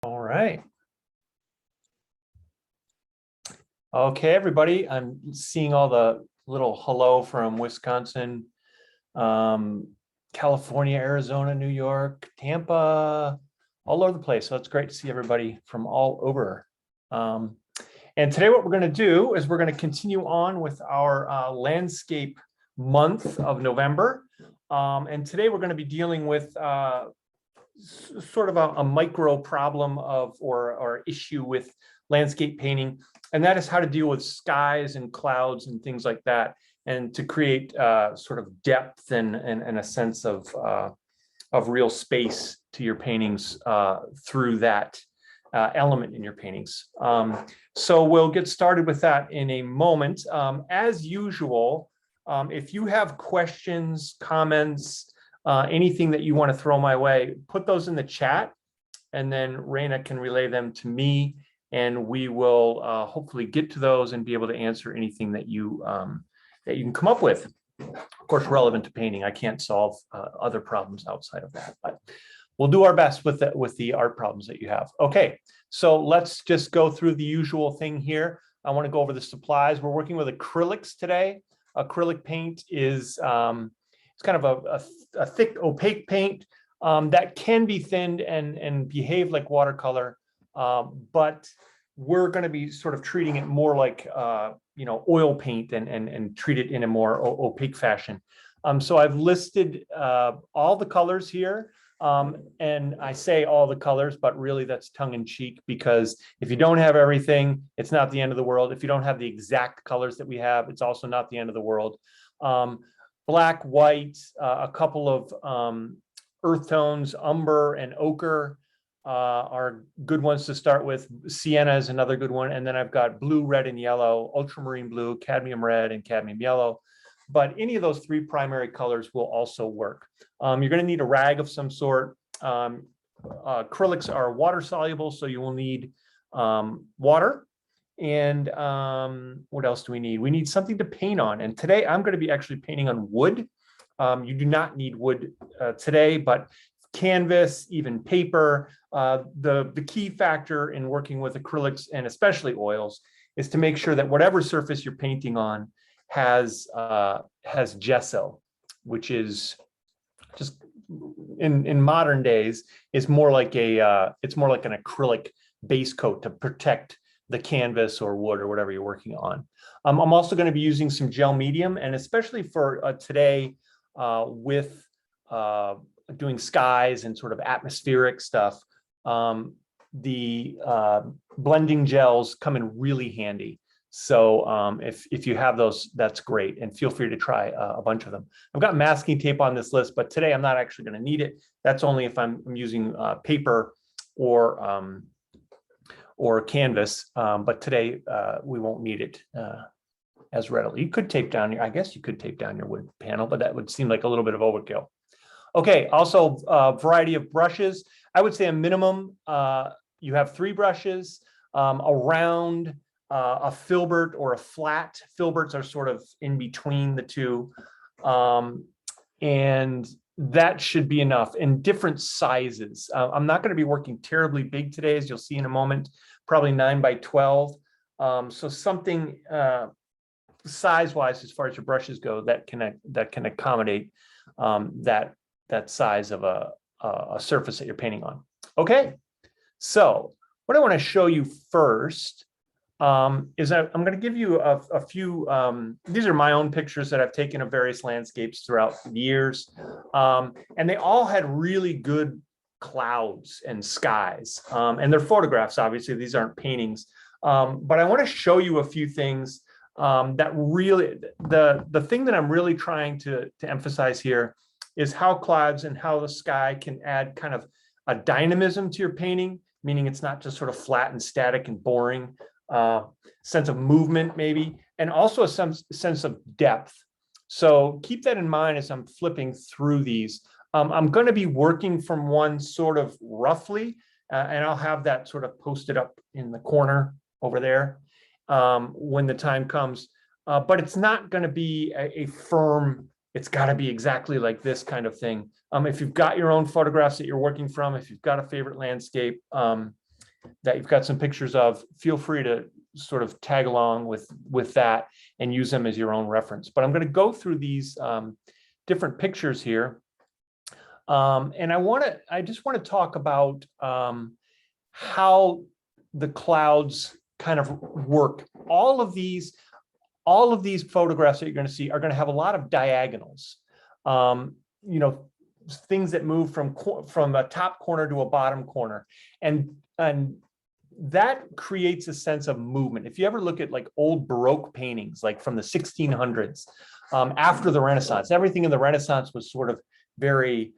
All right. Okay, everybody. I'm seeing all the little hello from Wisconsin, California, Arizona, New York, Tampa, all over the place. So it's great to see everybody from all over. And today what we're going to do is we're going to continue on with our landscape month of November. And today we're going to be dealing with sort of a micro problem of or issue with landscape painting, and that is how to deal with skies and clouds and things like that, and to create sort of depth and a sense of real space to your paintings through that element in your paintings. So we'll get started with that in a moment. As usual, if you have questions, comments, anything that you want to throw my way, put those in the chat, and then Raina can relay them to me, and we will hopefully get to those and be able to answer anything that you can come up with. Of course, relevant to painting. I can't solve other problems outside of that, but we'll do our best with the art problems that you have. Okay, so let's just go through the usual thing here. I want to go over the supplies. We're working with acrylics today. Acrylic paint is it's kind of a thick opaque paint that can be thinned and behave like watercolor, but we're going to be sort of treating it more like oil paint and treat it in a more opaque fashion. So I've listed all the colors here, and I say all the colors, but really that's tongue-in-cheek, because if you don't have everything, it's not the end of the world. If you don't have the exact colors that we have, it's also not the end of the world. Black, white, a couple of earth tones, umber and ochre are good ones to start with. Sienna is another good one. And then I've got blue, red, and yellow, ultramarine blue, cadmium red, and cadmium yellow. But any of those three primary colors will also work. You're going to need a rag of some sort. Acrylics are water soluble, so you will need water. And what else do we need? We need something to paint on. And today I'm going to be actually painting on wood. You do not need wood today, but canvas, even paper. The key factor in working with acrylics, and especially oils, is to make sure that whatever surface you're painting on has gesso, which is just in modern days is more like it's more like an acrylic base coat to protect the canvas or wood or whatever you're working on. I'm also going to be using some gel medium, and especially for today with doing skies and sort of atmospheric stuff, the blending gels come in really handy. So if you have those, that's great, and feel free to try a bunch of them. I've got masking tape on this list, but today I'm not actually going to need it. That's only if I'm using paper or canvas, but today we won't need it as readily. You could tape down I guess you could tape down your wood panel, but that would seem like a little bit of overkill. Okay, also variety of brushes. I would say a minimum, you have 3 brushes, a round, a filbert or a flat. Filberts are sort of in between the two. And that should be enough, in different sizes. I'm not going to be working terribly big today, as you'll see in a moment, probably 9 by 12. So something size-wise, as far as your brushes go, that can accommodate that size of a surface that you're painting on. Okay, so what I want to show you first is I'm going to give you a few, these are my own pictures that I've taken of various landscapes throughout the years. And they all had really good clouds and skies. And they're photographs, obviously, these aren't paintings. But I want to show you a few things that really, the thing that I'm really trying to emphasize here is how clouds and how the sky can add kind of a dynamism to your painting, meaning it's not just sort of flat and static and boring. Sense of movement maybe, and also a sense of depth. So keep that in mind as I'm flipping through these. I'm going to be working from one sort of roughly, and I'll have that sort of posted up in the corner over there when the time comes. But it's not going to be a firm, it's got to be exactly like this kind of thing. If you've got your own photographs that you're working from, if you've got a favorite landscape, that you've got some pictures of, feel free to sort of tag along with that and use them as your own reference. But I'm going to go through these different pictures here. And I just want to talk about how the clouds kind of work. All of these photographs that you're going to see are going to have a lot of diagonals. You know, things that move from a top corner to a bottom corner, and that creates a sense of movement. If you ever look at like old Baroque paintings, like from the 1600s, after the Renaissance, everything in the Renaissance was sort of very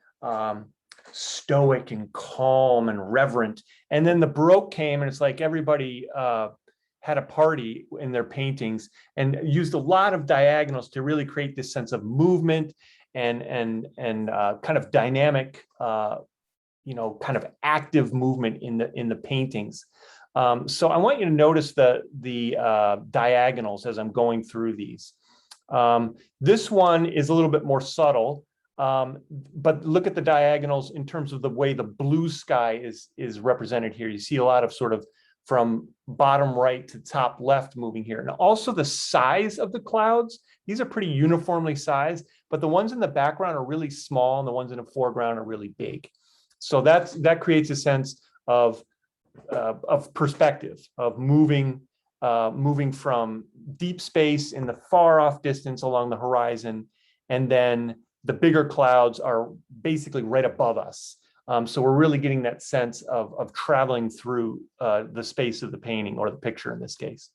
stoic and calm and reverent. And then the Baroque came, and it's like everybody had a party in their paintings and used a lot of diagonals to really create this sense of movement and kind of dynamic, you know, kind of active movement in the paintings. So I want you to notice the diagonals as I'm going through these. This one is a little bit more subtle, but look at the diagonals in terms of the way the blue sky is represented here. You see a lot of sort of from bottom right to top left moving here. And also the size of the clouds, these are pretty uniformly sized, but the ones in the background are really small and the ones in the foreground are really big. So that creates a sense of perspective, of moving from deep space in the far off distance along the horizon, and then the bigger clouds are basically right above us. So we're really getting that sense of traveling through the space of the painting, or the picture in this case.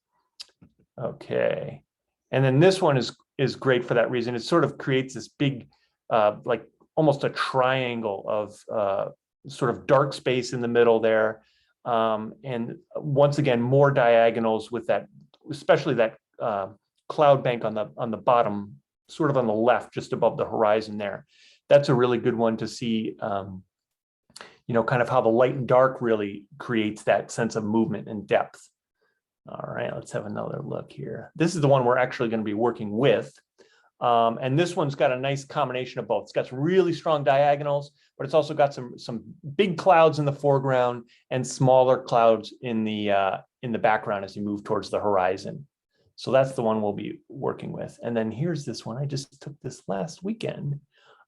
Okay, and then this one is great for that reason. It sort of creates this big, like almost a triangle of sort of dark space in the middle there. And once again, more diagonals with that, especially that cloud bank on the bottom, sort of on the left, just above the horizon there. That's a really good one to see, you know, kind of how the light and dark really creates that sense of movement and depth. All right, let's have another look here. This is the one we're actually going to be working with. And this one's got a nice combination of both. It's got some really strong diagonals, but it's also got some big clouds in the foreground and smaller clouds in the background as you move towards the horizon. So that's the one we'll be working with. And then here's this one. I just took this last weekend.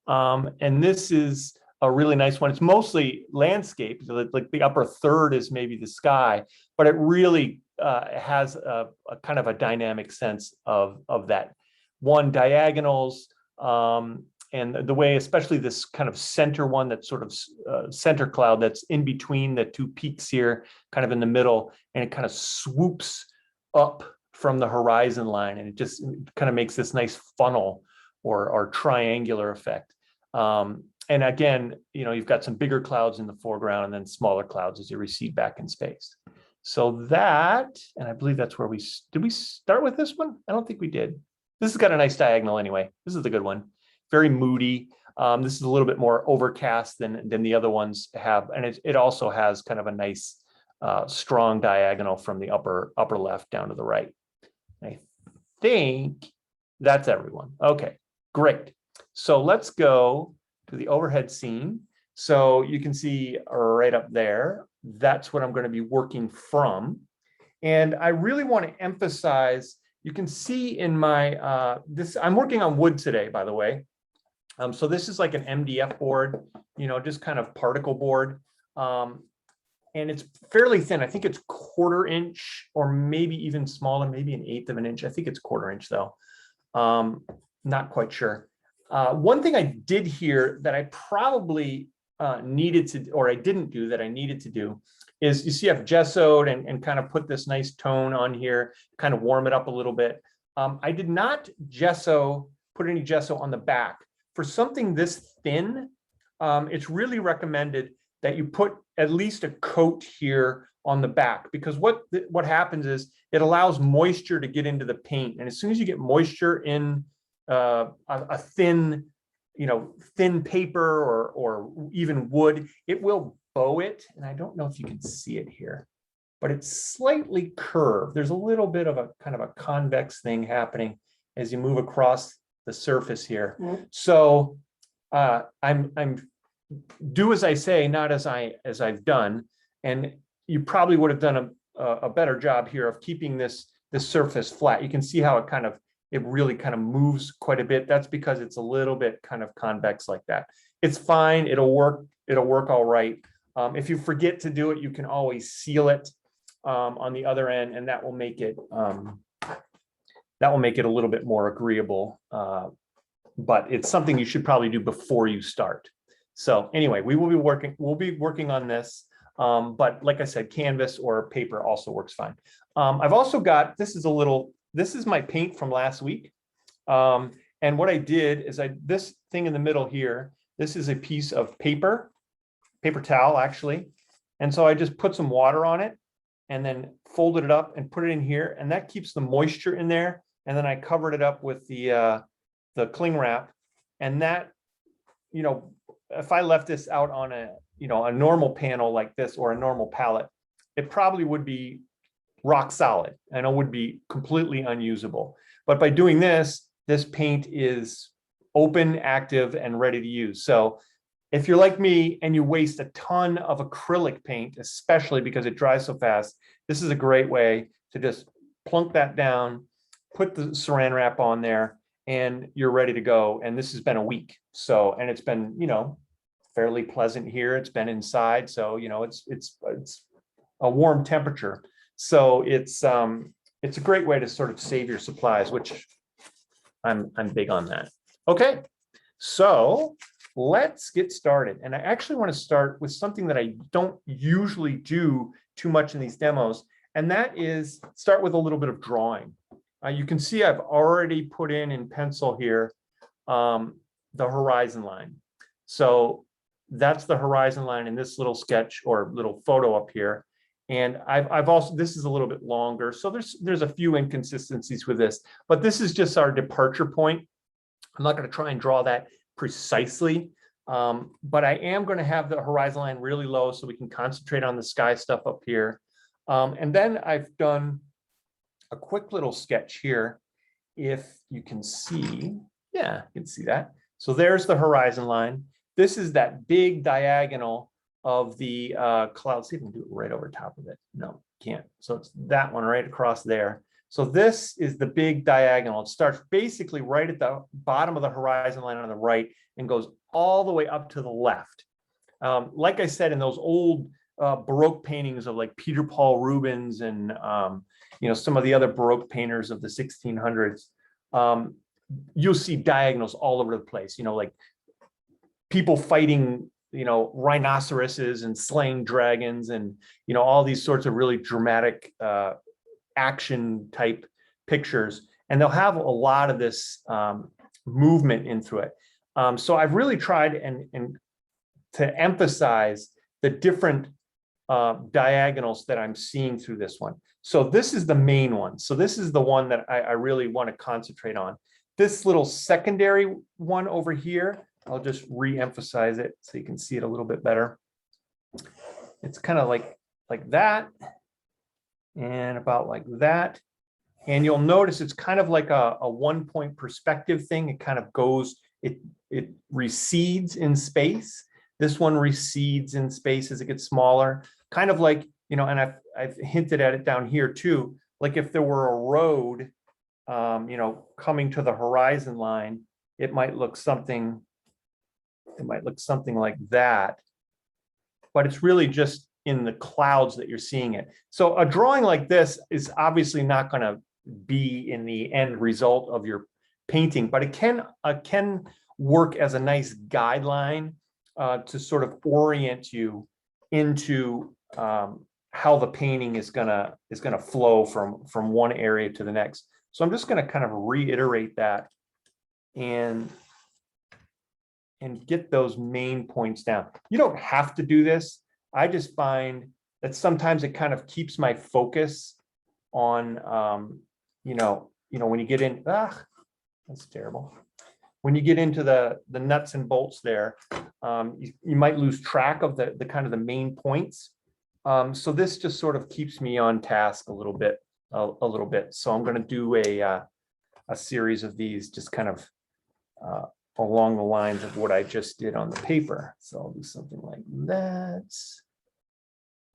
And this is a really nice one. It's mostly landscape. So like the upper third is maybe the sky, but it really has a kind of a dynamic sense of that. One, diagonals, and the way, especially this kind of center one, that sort of center cloud that's in between the two peaks here, kind of in the middle, and it kind of swoops up from the horizon line, and it just kind of makes this nice funnel or triangular effect. And again, you know, you've got some bigger clouds in the foreground and then smaller clouds as you recede back in space. So that, and I believe that's where did we start with this one? I don't think we did. This has got a nice diagonal anyway. This is the good one. Very moody. This is a little bit more overcast than the other ones have. And it also has kind of a nice strong diagonal from the upper left down to the right. I think that's everyone. Okay, great. So let's go to the overhead scene. So you can see right up there, that's what I'm going to be working from. And I really want to emphasize, you can see in my, I'm working on wood today, by the way. So this is like an MDF board, you know, just kind of particle board. And it's fairly thin. I think it's 1/4 inch or maybe even smaller, maybe 1/8 of an inch. I think it's 1/4 inch though. Not quite sure. One thing I did here that I probably needed to, or I didn't do that I needed to do, is you see I've gessoed and kind of put this nice tone on here, kind of warm it up a little bit. I did not put any gesso on the back. For something this thin, it's really recommended that you put at least a coat here on the back, because what happens is it allows moisture to get into the paint. And as soon as you get moisture in a thin, thin paper or even wood, it will bow it. And I don't know if you can see it here, but it's slightly curved. There's a little bit of a kind of a convex thing happening as you move across the surface here. Mm-hmm. So I'm do as I say, not as I've done. And you probably would have done a better job here of keeping this surface flat. You can see how it really kind of moves quite a bit. That's because it's a little bit kind of convex like that. It's fine. It'll work all right. If you forget to do it, you can always seal it on the other end, and that will make it a little bit more agreeable. But it's something you should probably do before you start. So anyway, we'll be working on this. But like I said, canvas or paper also works fine. I've also got, this is my paint from last week. And what I did is this thing in the middle here, this is a piece of paper towel actually. And so I just put some water on it and then folded it up and put it in here. And that keeps the moisture in there. And then I covered it up with the cling wrap. And that, you know, if I left this out on a normal panel like this or a normal palette, it probably would be rock solid and it would be completely unusable. But by doing this paint is open, active, and ready to use. So if you're like me and you waste a ton of acrylic paint, especially because it dries so fast, this is a great way to just plunk that down, put the saran wrap on there, and you're ready to go. And this has been a week. So, and it's been, you know, fairly pleasant here. It's been inside. So, you know, it's a warm temperature. So it's a great way to sort of save your supplies, which I'm big on that. Okay, so let's get started. And I actually want to start with something that I don't usually do too much in these demos, and that is start with a little bit of drawing. You can see I've already put in pencil here the horizon line. So that's the horizon line in this little sketch or little photo up here. And I've also, this is a little bit longer. So there's a few inconsistencies with this, but this is just our departure point. I'm not going to try and draw that precisely, but I am going to have the horizon line really low so we can concentrate on the sky stuff up here. And then I've done a quick little sketch here. If you can see, yeah, you can see that. So there's the horizon line. This is that big diagonal of the cloud. See if we can do it right over top of it. No, can't. So it's that one right across there. So this is the big diagonal. It starts basically right at the bottom of the horizon line on the right and goes all the way up to the left. Like I said, in those old Baroque paintings of like Peter Paul Rubens and you know, some of the other Baroque painters of the 1600s, you'll see diagonals all over the place. You know, like people fighting, you know, rhinoceroses and slaying dragons and, you know, all these sorts of really dramatic action type pictures. And they'll have a lot of this movement into it. So I've really tried and to emphasize the different diagonals that I'm seeing through this one. So this is the main one. So this is the one that I really want to concentrate on. This little secondary one over here, I'll just re-emphasize it so you can see it a little bit better. It's kind of like that and about like that. And you'll notice it's kind of like a 1-point perspective thing. It kind of goes, it recedes in space. This one recedes in space as it gets smaller, kind of like, you know, and I've hinted at it down here too. Like if there were a road, you know, coming to the horizon line, it might look something like that, but it's really just in the clouds that you're seeing it. So a drawing like this is obviously not going to be in the end result of your painting, but it can work as a nice guideline to sort of orient you into how the painting is gonna flow from one area to the next. So I'm just going to kind of reiterate that and get those main points down. You don't have to do this. I just find that sometimes it kind of keeps my focus on, you know, when you get in, that's terrible. When you get into the nuts and bolts there, you might lose track of the kind of the main points. So this just sort of keeps me on task a little bit. So I'm going to do a series of these just kind of along the lines of what I just did on the paper. So I'll do something like that.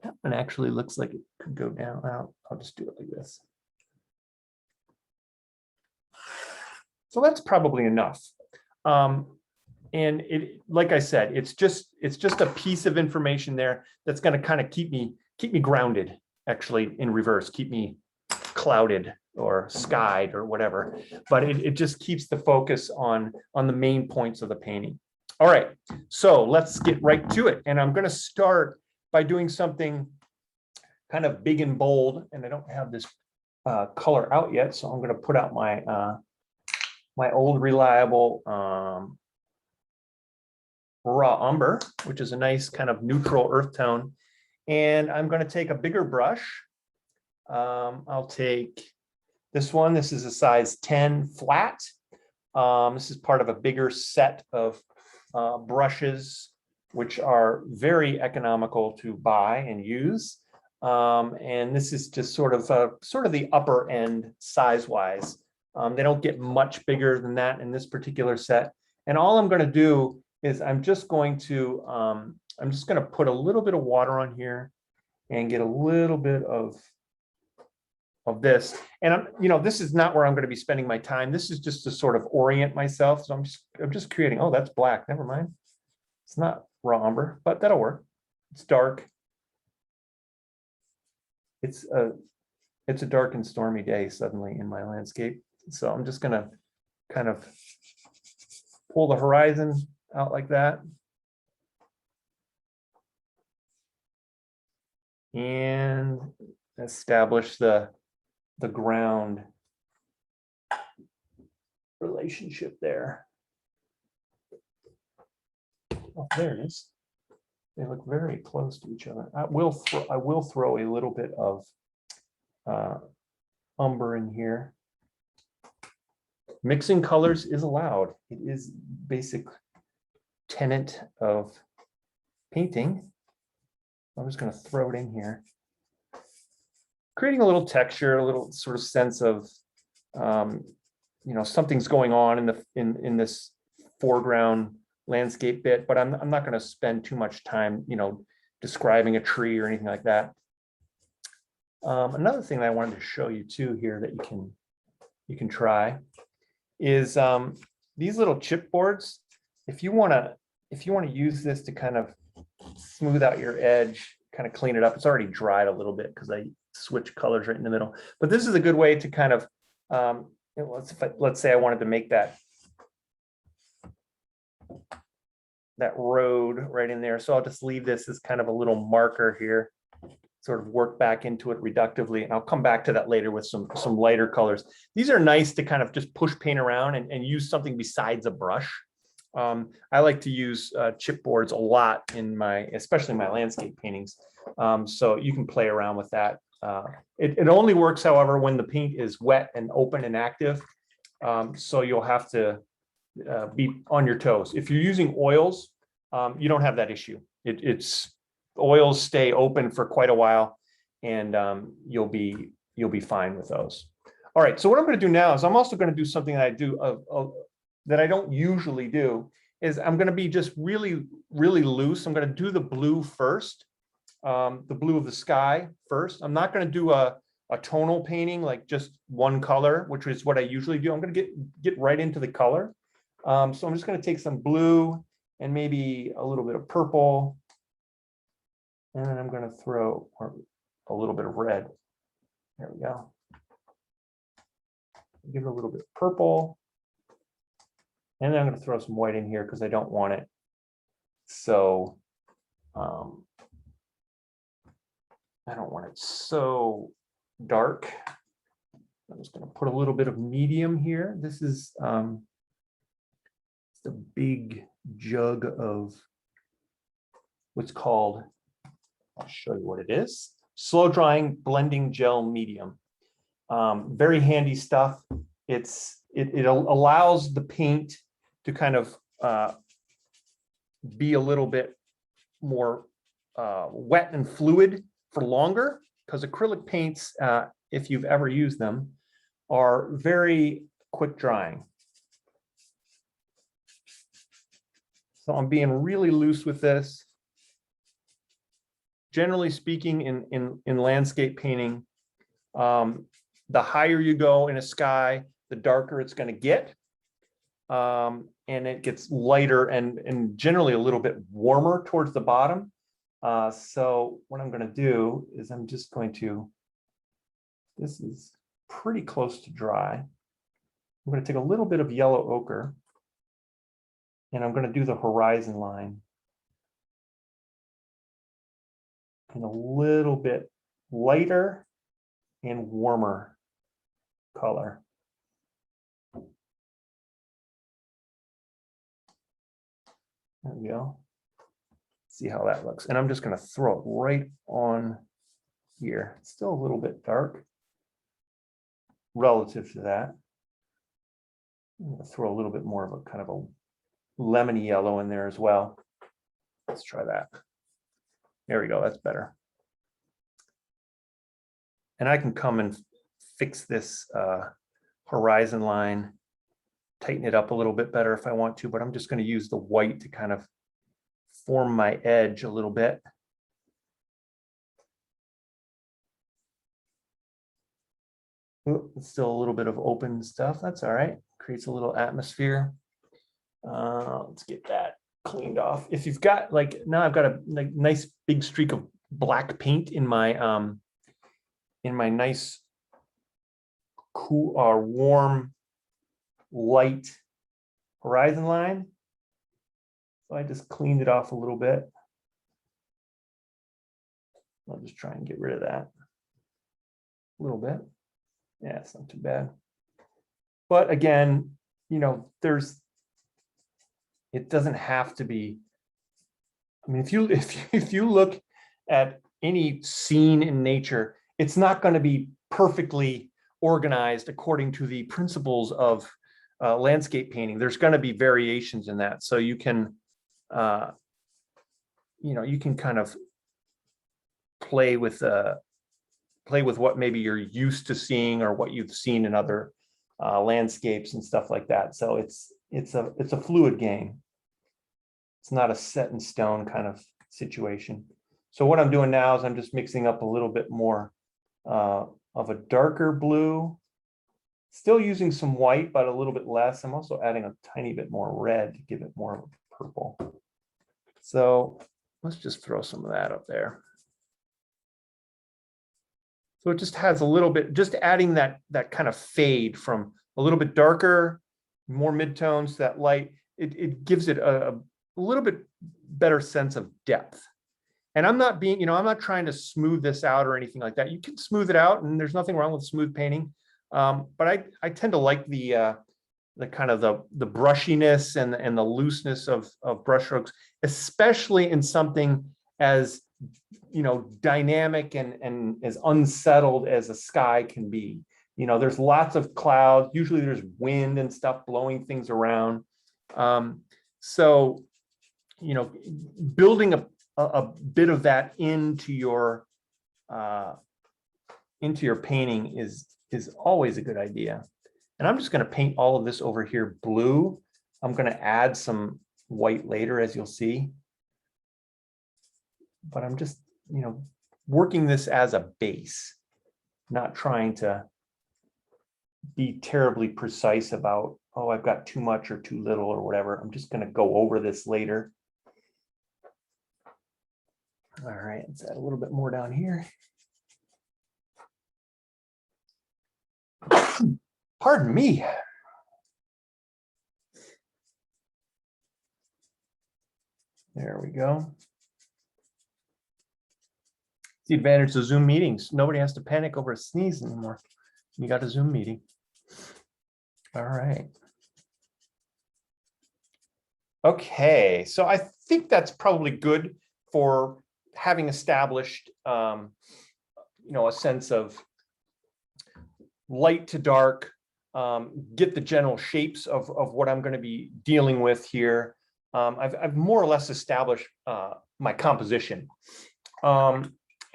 That one actually looks like it could go down. I'll just do it like this. So that's probably enough. And it, like I said, it's just a piece of information there that's going to kind of keep me grounded, actually, in reverse, keep me clouded or skied or whatever. But it just keeps the focus on the main points of the painting. All right, so let's get right to it. And I'm going to start by doing something kind of big and bold. And I don't have this color out yet, so I'm going to put out my my old reliable raw umber, which is a nice kind of neutral earth tone. And I'm going to take a bigger brush. I'll take this one. This is a size 10 flat. This is part of a bigger set of brushes, which are very economical to buy and use. And this is just sort of the upper end size wise. They don't get much bigger than that in this particular set. And all I'm going to do is I'm just going to put a little bit of water on here and get a little bit of this. And this is not where I'm going to be spending my time. This is just to sort of orient myself. So I'm just creating, oh, that's black. Never mind. It's not raw umber, but that'll work. It's dark. It's a dark and stormy day suddenly in my landscape. So I'm just going to kind of pull the horizon out like that. And establish the ground relationship there. Oh, there it is. They look very close to each other. I will throw a little bit of umber in here. Mixing colors is allowed. It is basic tenet of painting. I'm just going to throw it in here, creating a little texture, a little sort of sense of something's going on in this foreground landscape bit, but I'm not going to spend too much time describing a tree or anything like that. Another thing that I wanted to show you too here that you can try is these little chipboards. If you want to use this to kind of smooth out your edge, kind of clean it up. It's already dried a little bit because I switched colors right in the middle. But this is a good way to kind of let's say I wanted to make that road right in there. So I'll just leave this as kind of a little marker here, sort of work back into it reductively. And I'll come back to that later with some lighter colors. These are nice to kind of just push paint around and use something besides a brush. I like to use chipboards a lot especially in my landscape paintings. So you can play around with that. It only works, however, when the paint is wet and open and active. So you'll have to be on your toes. If you're using oils, you don't have that issue. Oils stay open for quite a while, and you'll be fine with those. All right. So what I'm going to do now is I'm also going to do something that I do that I don't usually do. Is I'm going to be just really, really loose. I'm going to do the blue first, the blue of the sky first. I'm not going to do a tonal painting like just one color, which is what I usually do. I'm going to get right into the color. So I'm just going to take some blue and maybe a little bit of purple. And then I'm going to throw a little bit of red. There we go. Give it a little bit of purple. And then I'm going to throw some white in here because I don't want it so I don't want it so dark. I'm just going to put a little bit of medium here. This is the big jug of what's called, I'll show you what it is, slow drying blending gel medium. Very handy stuff. It allows the paint to kind of be a little bit more wet and fluid for longer, because acrylic paints, if you've ever used them, are very quick drying. So I'm being really loose with this. generally speaking, in landscape painting, the higher you go in a sky, the darker it's going to get. And it gets lighter and generally a little bit warmer towards the bottom. So what I'm going to do is I'm just going to, this is pretty close to dry. I'm going to take a little bit of yellow ochre and I'm going to do the horizon line in a little bit lighter and warmer color. There we go. See how that looks. And I'm just going to throw it right on here. It's still a little bit dark relative to that. I'm going to throw a little bit more of a kind of a lemony yellow in there as well. Let's try that. There we go. That's better. And I can come and fix this horizon line, tighten it up a little bit better if I want to, but I'm just going to use the white to kind of form my edge a little bit. Ooh, it's still a little bit of open stuff. That's all right. Creates a little atmosphere. Let's get that cleaned off. If you've got like, now I've got a nice big streak of black paint in my nice cool or warm light horizon line. So I just cleaned it off a little bit. I'll just try and get rid of that a little bit. Yeah, it's not too bad. But again, you know, it doesn't have to be. I mean, if you look at any scene in nature, it's not going to be perfectly organized according to the principles of landscape painting. There's going to be variations in that, so you can, you know, you can kind of play with what maybe you're used to seeing or what you've seen in other landscapes and stuff like that. So it's a fluid game. It's not a set in stone kind of situation. So what I'm doing now is I'm just mixing up a little bit more of a darker blue, still using some white, but a little bit less. I'm also adding a tiny bit more red to give it more of a purple. So let's just throw some of that up there. So it just has a little bit, just adding that kind of fade from a little bit darker, more midtones to that light. It gives it a little bit better sense of depth. And I'm not being, you know, I'm not trying to smooth this out or anything like that. You can smooth it out, and there's nothing wrong with smooth painting. But I tend to like the kind of the brushiness and the looseness of brush strokes, especially in something as, you know, dynamic and as unsettled as a sky can be. You know, there's lots of clouds. Usually there's wind and stuff blowing things around. So, you know, building a bit of that into your painting is always a good idea. And I'm just going to paint all of this over here blue. I'm going to add some white later, as you'll see. But I'm just, you know, working this as a base, not trying to be terribly precise about, oh, I've got too much or too little or whatever. I'm just going to go over this later. All right, let's add a little bit more down here. Pardon me. There we go. The advantage of Zoom meetings. Nobody has to panic over a sneeze anymore. You got a Zoom meeting. All right. Okay, so I think that's probably good for having established, you know, a sense of light to dark, get the general shapes of what I'm going to be dealing with here. I've more or less established my composition.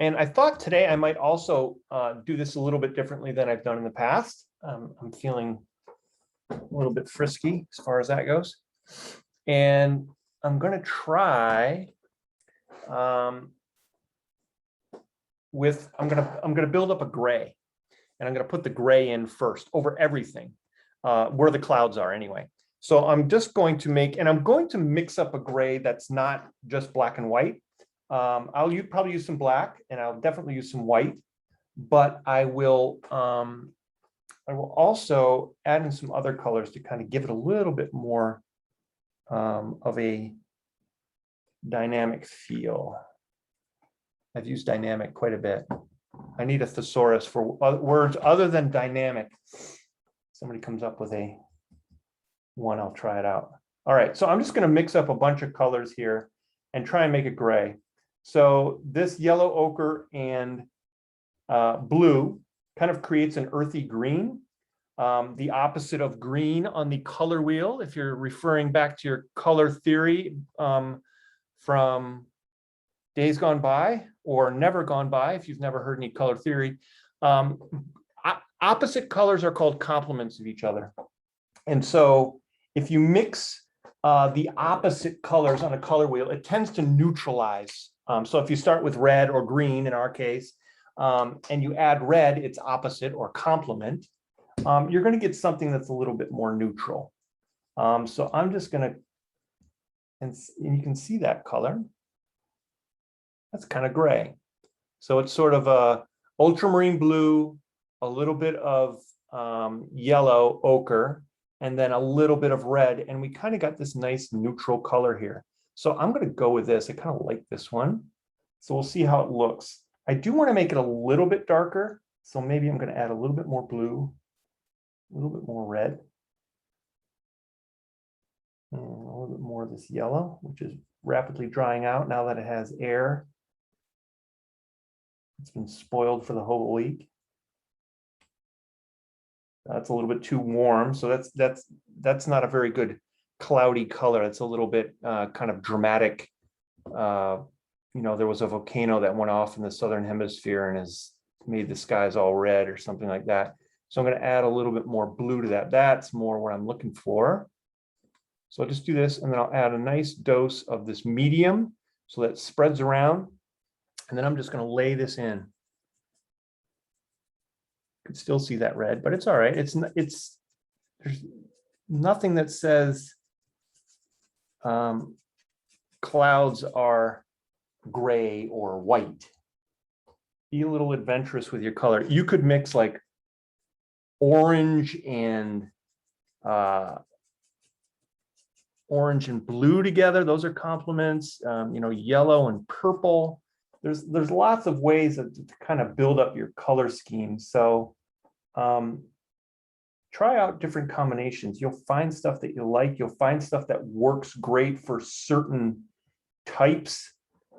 And I thought today I might also do this a little bit differently than I've done in the past. I'm feeling a little bit frisky as far as that goes. And I'm going to try I'm gonna build up a gray, and I'm gonna put the gray in first over everything, where the clouds are anyway. So I'm just going to and I'm going to mix up a gray that's not just black and white. I'll probably use some black, and I'll definitely use some white, but I will also add in some other colors to kind of give it a little bit more of a dynamic feel. I've used dynamic quite a bit. I need a thesaurus for words other than dynamic. Somebody comes up with one, I'll try it out. All right, so I'm just going to mix up a bunch of colors here and try and make it gray. So this yellow ochre and blue kind of creates an earthy green, the opposite of green on the color wheel. If you're referring back to your color theory from days gone by or never gone by, if you've never heard any color theory, opposite colors are called complements of each other. And so if you mix the opposite colors on a color wheel, it tends to neutralize. So if you start with red or green in our case, and you add red, its opposite or complement, you're going to get something that's a little bit more neutral. So I'm just going to, and you can see that color. That's kind of gray. So it's sort of a ultramarine blue, a little bit of yellow ochre, and then a little bit of red. And we kind of got this nice neutral color here. So I'm going to go with this. I kind of like this one. So we'll see how it looks. I do want to make it a little bit darker. So maybe I'm going to add a little bit more blue, a little bit more red, and a little bit more of this yellow, which is rapidly drying out now that it has air. It's been spoiled for the whole week. That's a little bit too warm. So that's not a very good cloudy color. It's a little bit kind of dramatic. You know, there was a volcano that went off in the southern hemisphere and has made the skies all red or something like that. So I'm going to add a little bit more blue to that. That's more what I'm looking for. So I'll just do this, and then I'll add a nice dose of this medium so that it spreads around. And then I'm just going to lay this in. You can still see that red, but it's all right. There's nothing that says clouds are gray or white. Be a little adventurous with your color. You could mix like orange and blue together. Those are complements. You know, yellow and purple. There's lots of ways to kind of build up your color scheme. So try out different combinations. You'll find stuff that you like. You'll find stuff that works great for certain types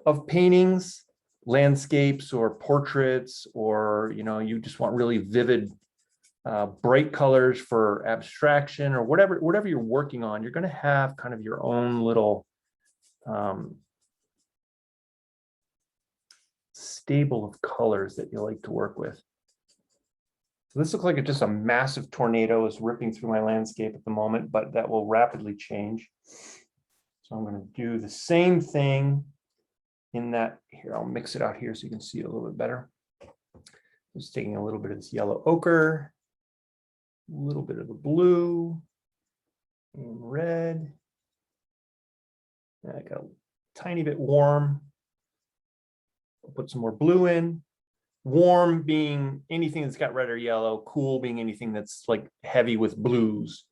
of paintings, landscapes or portraits, or you just want really vivid bright colors for abstraction or whatever you're working on. You're going to have kind of your own little stable of colors that you like to work with. So this looks like just a massive tornado is ripping through my landscape at the moment, but that will rapidly change. So I'm going to do the same thing in that. Here, I'll mix it out here so you can see it a little bit better. Just taking a little bit of this yellow ochre, a little bit of the blue and red. And I got a tiny bit warm. I'll put some more blue in. Warm being anything that's got red or yellow, cool being anything that's like heavy with blues.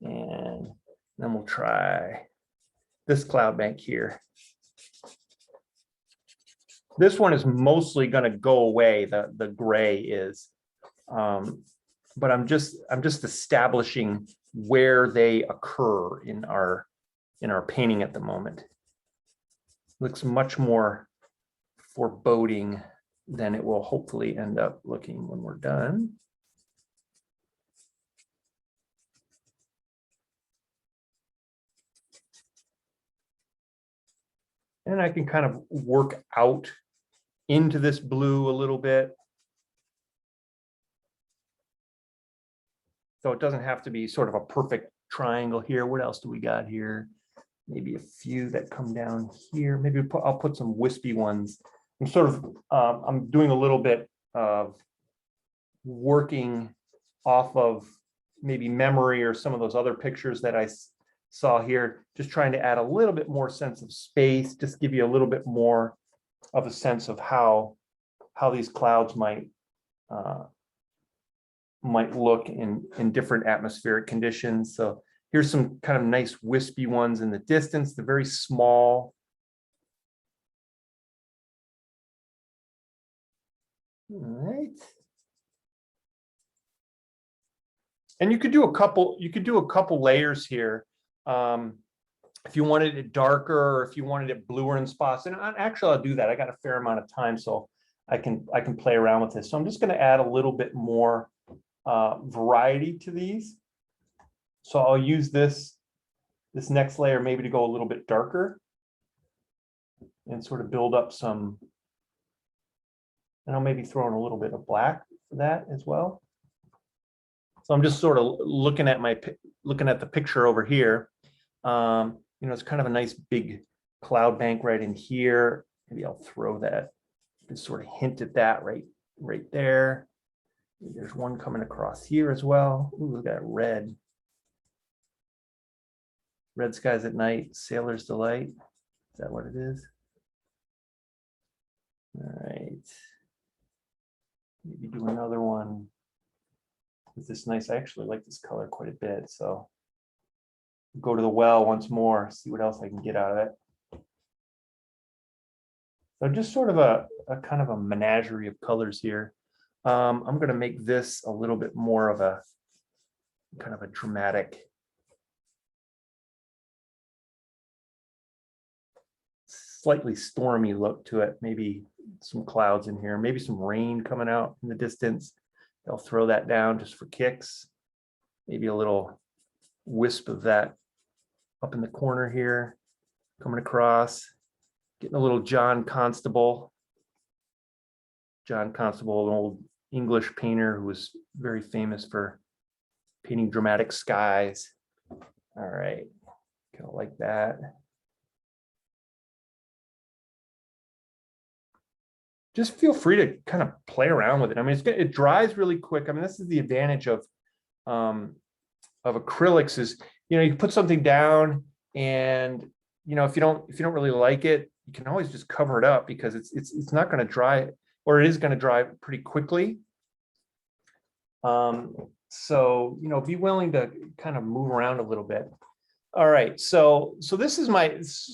And then we'll try this cloud bank here. This one is mostly going to go away. The gray is, but I'm just establishing where they occur in our painting at the moment. Looks much more foreboding than it will hopefully end up looking when we're done. And I can kind of work out into this blue a little bit. So it doesn't have to be sort of a perfect triangle here. What else do we got here? Maybe a few that come down here. Maybe I'll put some wispy ones. I'm doing a little bit of working off of maybe memory or some of those other pictures that I saw here, just trying to add a little bit more sense of space, just give you a little bit more of a sense of how these clouds might look in different atmospheric conditions. So here's some kind of nice wispy ones in the distance, the very small. All right. And you could do a couple layers here. If you wanted it darker, or if you wanted it bluer in spots, and actually I'll do that. I got a fair amount of time, so I can play around with this. So I'm just going to add a little bit more variety to these. So I'll use this next layer maybe to go a little bit darker and sort of build up some, and I'll maybe throw in a little bit of black for that as well. So I'm just sort of looking at the picture over here. You know, it's kind of a nice big cloud bank right in here. Maybe I'll throw that, just sort of hint at that right there. There's one coming across here as well. Ooh, look at that red. Red skies at night, sailor's delight. Is that what it is? All right. Maybe do another one with this nice, I actually like this color quite a bit. So go to the well once more, see what else I can get out of it. So just sort of a kind of a menagerie of colors here. I'm going to make this a little bit more of a kind of a dramatic, slightly stormy look to it. Maybe some clouds in here, maybe some rain coming out in the distance. I'll throw that down just for kicks. Maybe a little wisp of that up in the corner here, coming across, getting a little John Constable. John Constable, an old English painter who was very famous for painting dramatic skies. All right, kind of like that. Just feel free to kind of play around with it. I mean, it dries really quick. I mean, this is the advantage of acrylics is, you know, you put something down and, you know, if you don't really like it, you can always just cover it up because it's not going to dry, or it is going to dry pretty quickly. So, you know, be willing to kind of move around a little bit. All right, so this is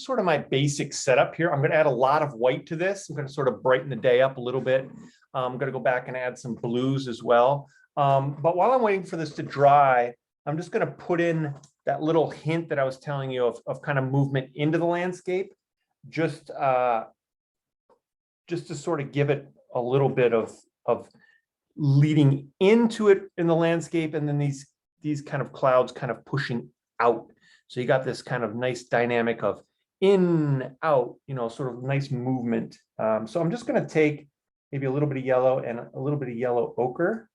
sort of my basic setup here. I'm going to add a lot of white to this. I'm going to sort of brighten the day up a little bit. I'm going to go back and add some blues as well. But while I'm waiting for this to dry, I'm just going to put in that little hint that I was telling you of kind of movement into the landscape, just to sort of give it a little bit of leading into it in the landscape, and then these kind of clouds kind of pushing out. So you got this kind of nice dynamic of in, out, you know, sort of nice movement. So I'm just going to take maybe a little bit of yellow and a little bit of yellow ochre.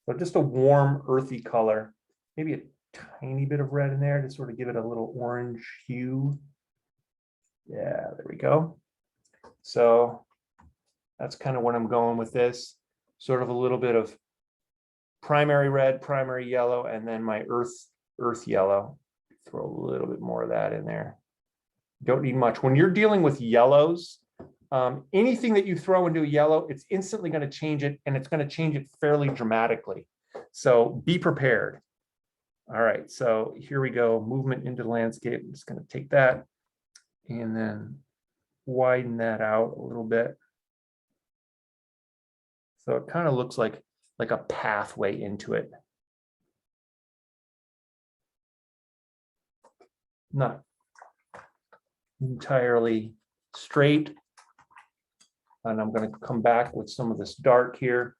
So just a warm, earthy color, maybe a tiny bit of red in there to sort of give it a little orange hue. Yeah, there we go. So that's kind of what I'm going with this. Sort of a little bit of primary red, primary yellow, and then my earth yellow. Throw a little bit more of that in there. Don't need much. When you're dealing with yellows, anything that you throw into a yellow, it's instantly going to change it, and it's going to change it fairly dramatically. So be prepared. All right, so here we go. Movement into the landscape. I'm just going to take that and then widen that out a little bit. So it kind of looks like a pathway into it. Not entirely straight. And I'm going to come back with some of this dark here.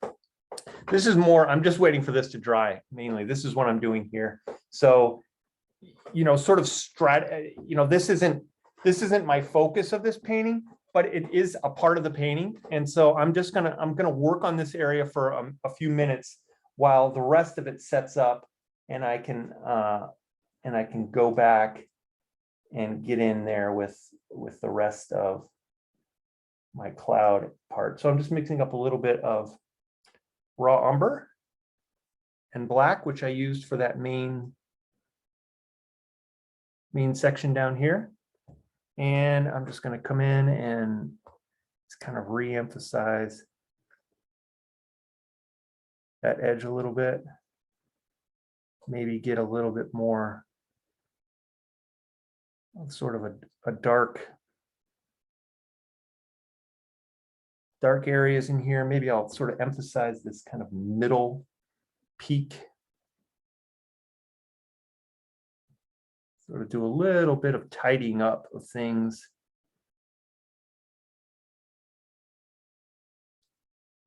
This is more, I'm just waiting for this to dry mainly. This is what I'm doing here. So, you know, sort of you know, this isn't my focus of this painting, but it is a part of the painting. And so I'm gonna work on this area for a few minutes while the rest of it sets up, and I can go back and get in there with the rest of my cloud part. So I'm just mixing up a little bit of raw umber and black, which I used for that main section down here. And I'm just going to come in and just kind of re-emphasize that edge a little bit. Maybe get a little bit more of sort of a dark areas in here. Maybe I'll sort of emphasize this kind of middle peak. Sort of do a little bit of tidying up of things.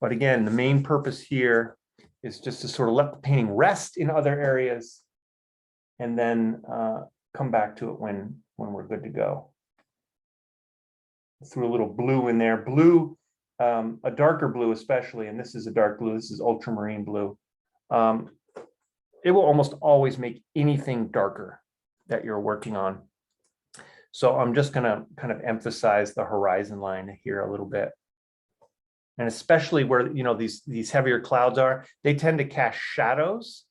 But again, the main purpose here is just to sort of let the painting rest in other areas and then come back to it when we're good to go. Threw a little blue in there. Blue, a darker blue especially, and this is a dark blue, this is ultramarine blue. It will almost always make anything darker that you're working on. So I'm just gonna kind of emphasize the horizon line here a little bit. And especially where, you know, these heavier clouds are, they tend to cast shadows.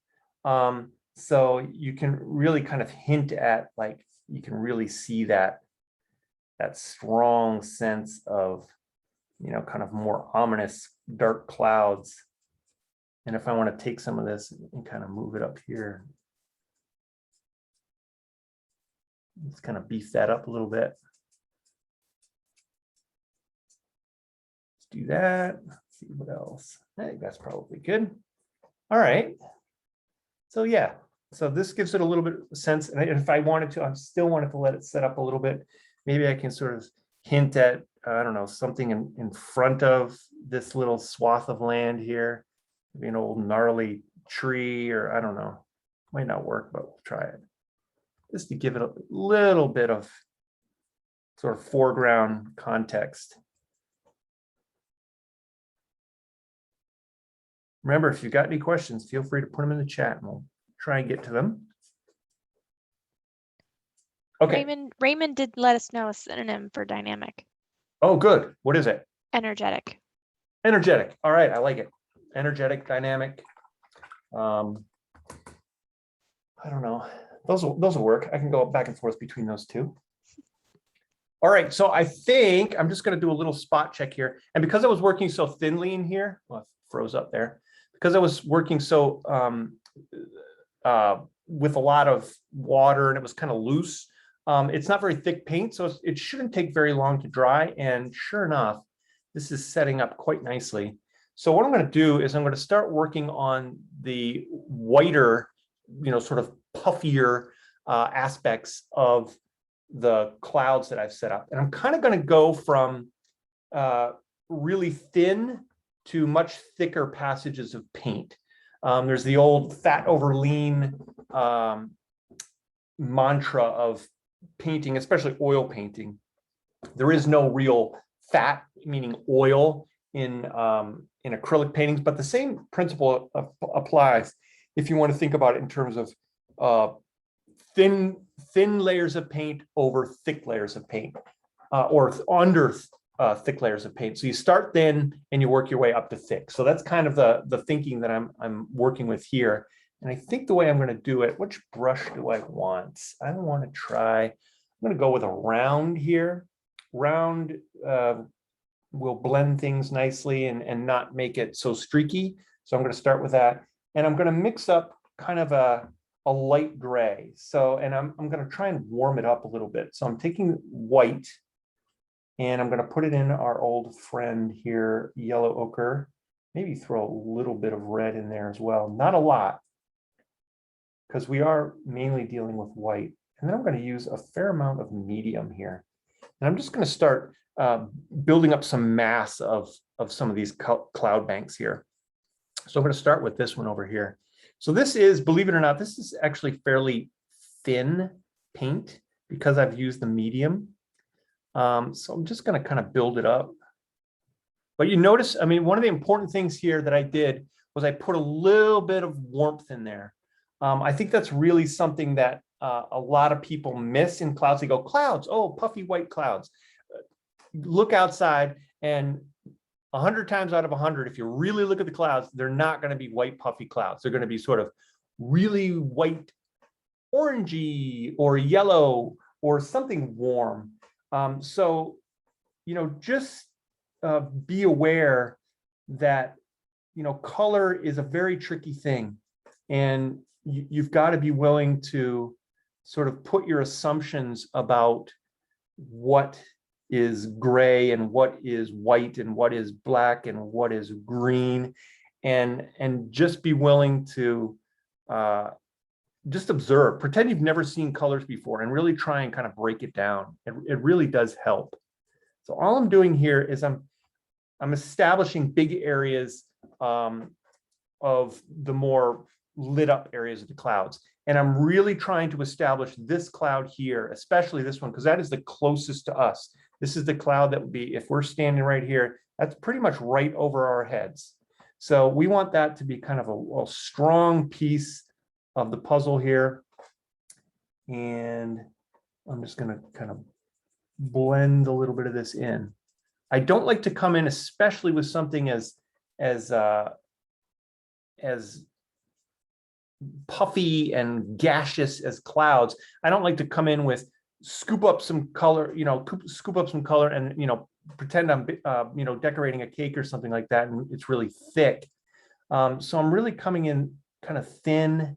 So you can really kind of hint at, like, you can really see that strong sense of, you know, kind of more ominous dark clouds. And if I want to take some of this and kind of move it up here, let's kind of beef that up a little bit. Let's do that. Let's see what else. I think that's probably good. All right. So yeah, so this gives it a little bit of sense. And if I wanted to, I still wanted to let it set up a little bit. Maybe I can sort of hint at, I don't know, something in front of this little swath of land here. Maybe an old gnarly tree, or I don't know. Might not work, but we'll try it. Just to give it a little bit of sort of foreground context. Remember, if you've got any questions, feel free to put them in the chat and we'll try and get to them. Okay. Raymond did let us know a synonym for dynamic. Oh, good. What is it? Energetic. Energetic. All right. I like it. Energetic, dynamic. I don't know. Those will work. I can go back and forth between those two. All right. So I think I'm just going to do a little spot check here. And because I was working so thinly in here, well, it froze up there. Because I was working so with a lot of water and it was kind of loose. It's not very thick paint, so it shouldn't take very long to dry. And sure enough, this is setting up quite nicely. So what I'm going to do is I'm going to start working on the whiter, you know, sort of puffier aspects of the clouds that I've set up. And I'm kind of going to go from really thin to much thicker passages of paint. There's the old fat over lean mantra of painting, especially oil painting. There is no real fat, meaning oil, in acrylic paintings, but the same principle applies if you want to think about it in terms of thin layers of paint over thick layers of paint, or under thick layers of paint. So you start thin and you work your way up to thick. So that's kind of the thinking that I'm working with here. And I think the way I'm going to do it, which brush do I want? I want to try, I'm going to go with a round here. Round will blend things nicely and not make it so streaky. So I'm going to start with that. And I'm going to mix up kind of a light gray. So, and I'm going to try and warm it up a little bit. So I'm taking white and I'm going to put it in our old friend here, yellow ochre. Maybe throw a little bit of red in there as well. Not a lot, because we are mainly dealing with white. And then I'm going to use a fair amount of medium here. And I'm just going to start building up some mass of some of these cloud banks here. So I'm going to start with this one over here. So this is, believe it or not, this is actually fairly thin paint because I've used the medium. So I'm just going to kind of build it up. But you notice, I mean, one of the important things here that I did was I put a little bit of warmth in there. I think that's really something that a lot of people miss in clouds. They go, clouds, oh, puffy white clouds. Look outside And 100 times out of 100, if you really look at the clouds, they're not going to be white puffy clouds. They're going to be sort of really white, orangey or yellow or something warm. So, just be aware that, color is a very tricky thing. And you've got to be willing to sort of put your assumptions about what is gray and what is white and what is black and what is green, and just be willing to just observe, pretend you've never seen colors before, and really try and kind of break it down. It really does help. So all I'm doing here is I'm establishing big areas of the more lit up areas of the clouds. And I'm really trying to establish this cloud here, especially this one, because that is the closest to us. This is the cloud that would be, if we're standing right here, that's pretty much right over our heads. So we want that to be kind of a strong piece of the puzzle here. And I'm just going to kind of blend a little bit of this in. I don't like to come in, especially with something as puffy and gaseous as clouds. I don't like to come in with scoop up some color, scoop up some color and, pretend I'm, decorating a cake or something like that, and it's really thick. So I'm really coming in kind of thin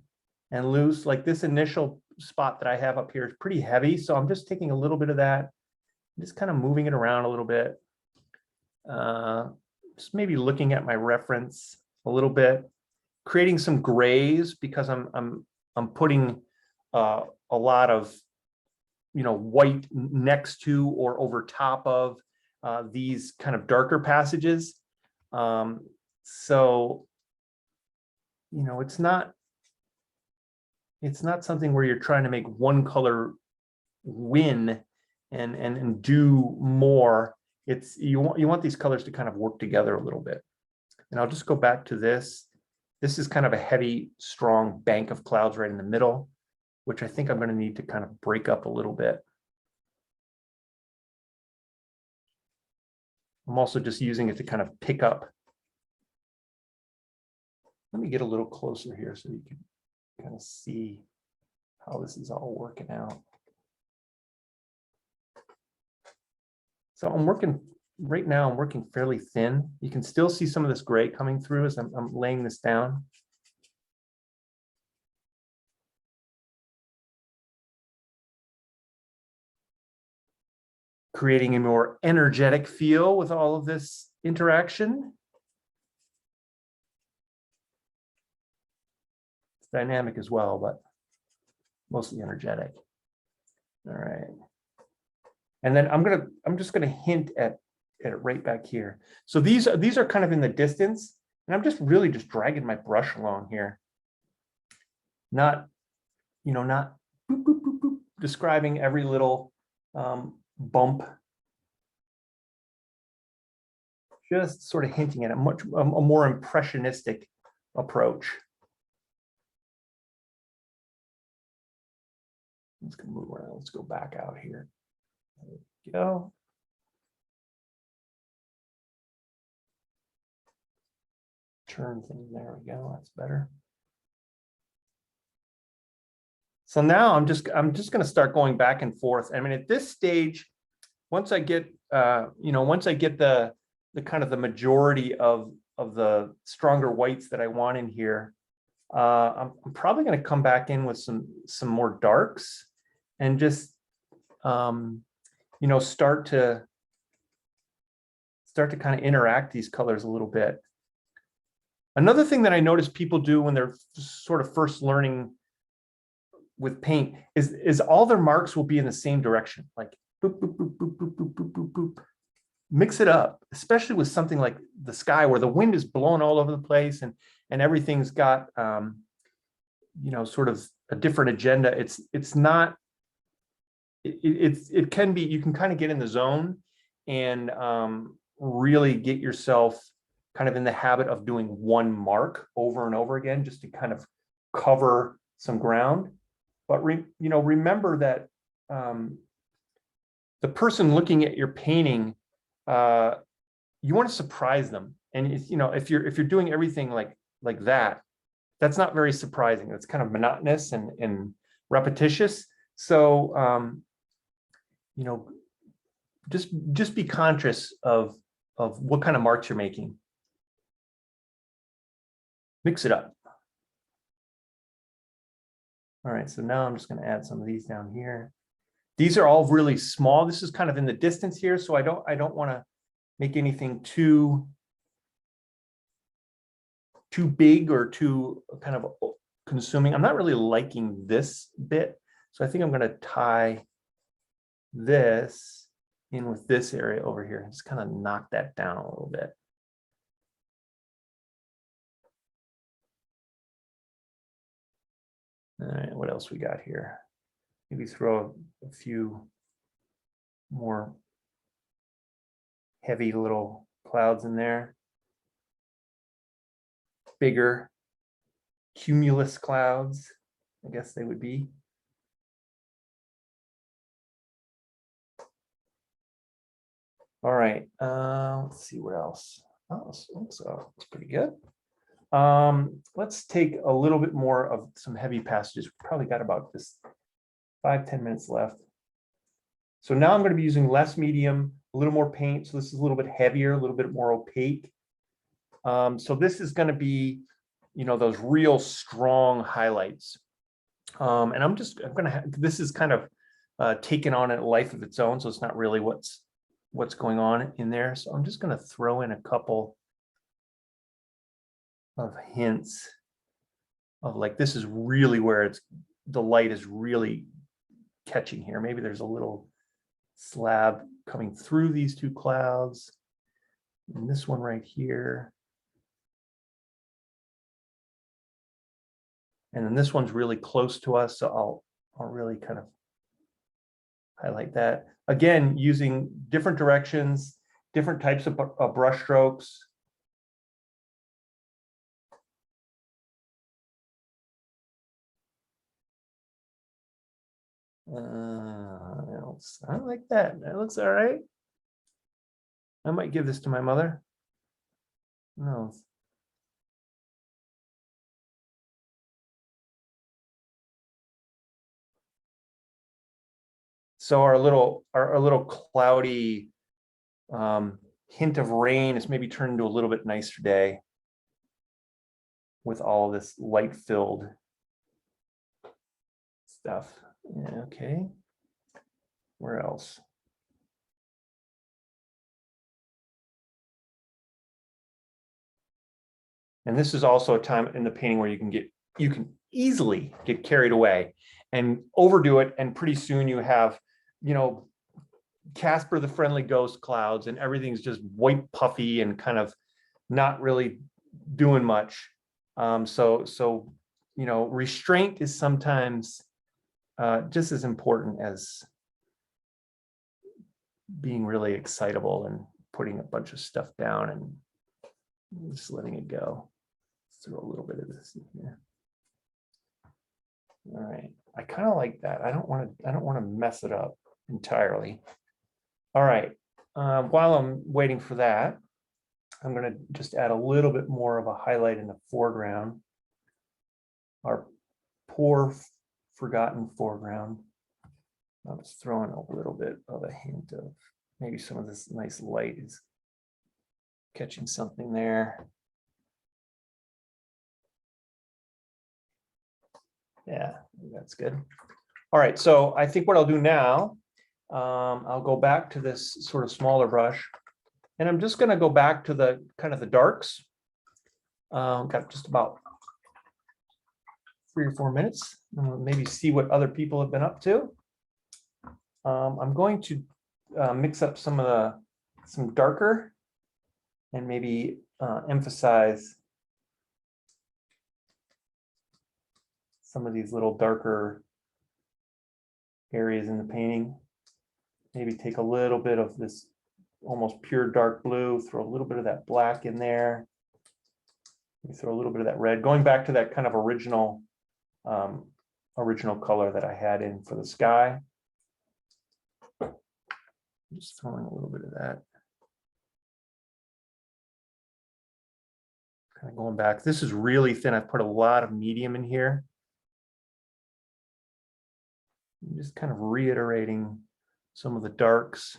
and loose. Like this initial spot that I have up here is pretty heavy. So I'm just taking a little bit of that, just kind of moving it around a little bit. Just maybe looking at my reference a little bit, creating some grays, because I'm putting a lot of white next to or over top of these kind of darker passages. So it's not something where you're trying to make one color win and do more. It's you want these colors to kind of work together a little bit. And I'll just go back to this. This is kind of a heavy, strong bank of clouds right in the middle, which I think I'm going to need to kind of break up a little bit. I'm also just using it to kind of pick up. Let me get a little closer here so you can kind of see how this is all working out. So I'm working right now, I'm working fairly thin. You can still see some of this gray coming through as I'm laying this down. Creating a more energetic feel with all of this interaction. It's dynamic as well, but mostly energetic. All right. And then I'm just gonna hint at it right back here. So these are kind of in the distance, and I'm just really just dragging my brush along here. Not boop, boop, boop, boop, describing every little bump. Just sort of hinting at a more impressionistic approach. Let's go move around. Let's go back out here. There we go. Turn things. There we go. That's better. So now I'm just going to start going back and forth. I mean, at this stage, once I get the kind of the majority of the stronger whites that I want in here, I'm probably going to come back in with some more darks and just start to kind of interact these colors a little bit. Another thing that I notice people do when they're sort of first learning with paint is all their marks will be in the same direction, like boop, boop, boop, boop, boop, boop, boop, boop, boop. Mix it up, especially with something like the sky where the wind is blowing all over the place and everything's got sort of a different agenda. It's not. It can be. You can kind of get in the zone and really get yourself kind of in the habit of doing one mark over and over again, just to kind of cover some ground. But remember that the person looking at your painting you want to surprise them. And if you're doing everything like that, that's not very surprising. It's kind of monotonous and repetitious. So just be conscious of what kind of marks you're making. Mix it up. All right, so now I'm just going to add some of these down here. These are all really small. This is kind of in the distance here, so I don't want to make anything too big or too kind of consuming. I'm not really liking this bit, so I think I'm going to tie this in with this area over here. Just kind of knock that down a little bit. All right, what else we got here? Maybe throw a few more heavy little clouds in there. Bigger cumulus clouds, I guess they would be. All right, let's see what else. Oh, so it's pretty good. Let's take a little bit more of some heavy passages. We've probably got about this 5-10 minutes left. So now I'm going to be using less medium, a little more paint. So this is a little bit heavier, a little bit more opaque. So this is going to be, those real strong highlights. And I'm going to have, this is kind of taken on a life of its own. So it's not really what's going on in there. So I'm just going to throw in a couple of hints of like, this is really where the light is really catching here. Maybe there's a little slab coming through these two clouds. And this one right here. And then this one's really close to us. So I'll really kind of highlight that. Again, using different directions, different types of brush strokes. I like that. That looks all right. I might give this to my mother. No. So our little cloudy hint of rain is maybe turned into a little bit nicer day with all this light-filled stuff. Yeah, okay. Where else? And this is also a time in the painting where you can easily get carried away and overdo it, and pretty soon you have, Casper the Friendly Ghost clouds, and everything's just white puffy and kind of not really doing much. So restraint is sometimes just as important as being really excitable and putting a bunch of stuff down and just letting it go. Let's throw a little bit of this in here. All right, I kind of like that. I don't want to mess it up entirely. All right, while I'm waiting for that, I'm going to just add a little bit more of a highlight in the foreground. Our poor forgotten foreground. I'm just throwing a little bit of a hint of maybe some of this nice light is catching something there. Yeah, that's good. All right, so I think what I'll do now, I'll go back to this sort of smaller brush, and I'm just going to go back to the kind of the darks. Got just about 3 or 4 minutes, maybe see what other people have been up to. I'm going to mix up some darker and maybe emphasize some of these little darker areas in the painting. Maybe take a little bit of this almost pure dark blue, throw a little bit of that black in there. Maybe throw a little bit of that red, going back to that kind of original color that I had in for the sky. Just throwing a little bit of that. Kind of going back. This is really thin. I've put a lot of medium in here. I'm just kind of reiterating some of the darks.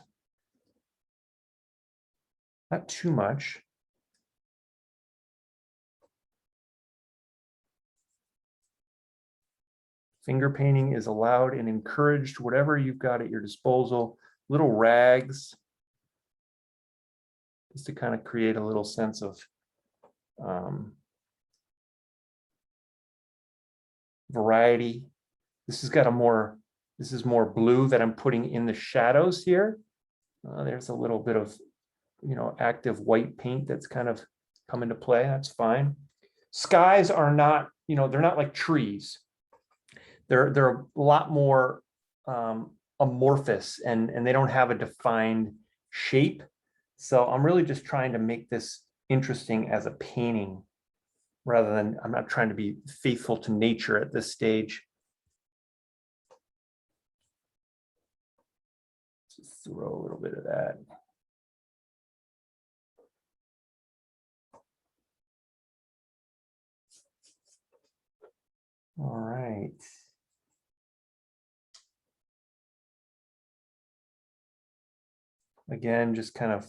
Not too much. Finger painting is allowed and encouraged, whatever you've got at your disposal. Little rags, just to kind of create a little sense of variety. This has got a more, this is more blue that I'm putting in the shadows here. There's a little bit of, active white paint that's kind of come into play. That's fine. Skies are not, they're not like trees. They're a lot more amorphous and they don't have a defined shape. So I'm really just trying to make this interesting as a painting rather than, I'm not trying to be faithful to nature at this stage. Just throw a little bit of that. All right. Again, just kind of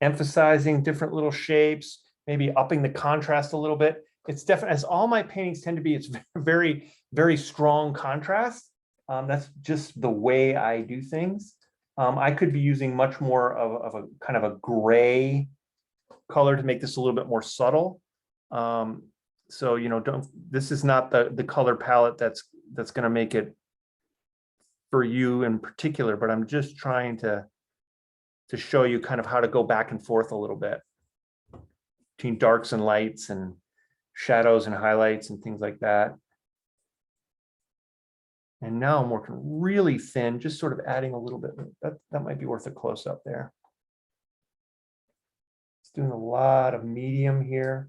emphasizing different little shapes, maybe upping the contrast a little bit. It's definitely, as all my paintings tend to be, it's very, very strong contrast. That's just the way I do things. I could be using much more of a kind of a gray color to make this a little bit more subtle. So, this is not the color palette that's going to make it for you in particular, but I'm just trying to show you kind of how to go back and forth a little bit between darks and lights and shadows and highlights and things like that. And now I'm working really thin, just sort of adding a little bit. That might be worth a close up there. It's doing a lot of medium here.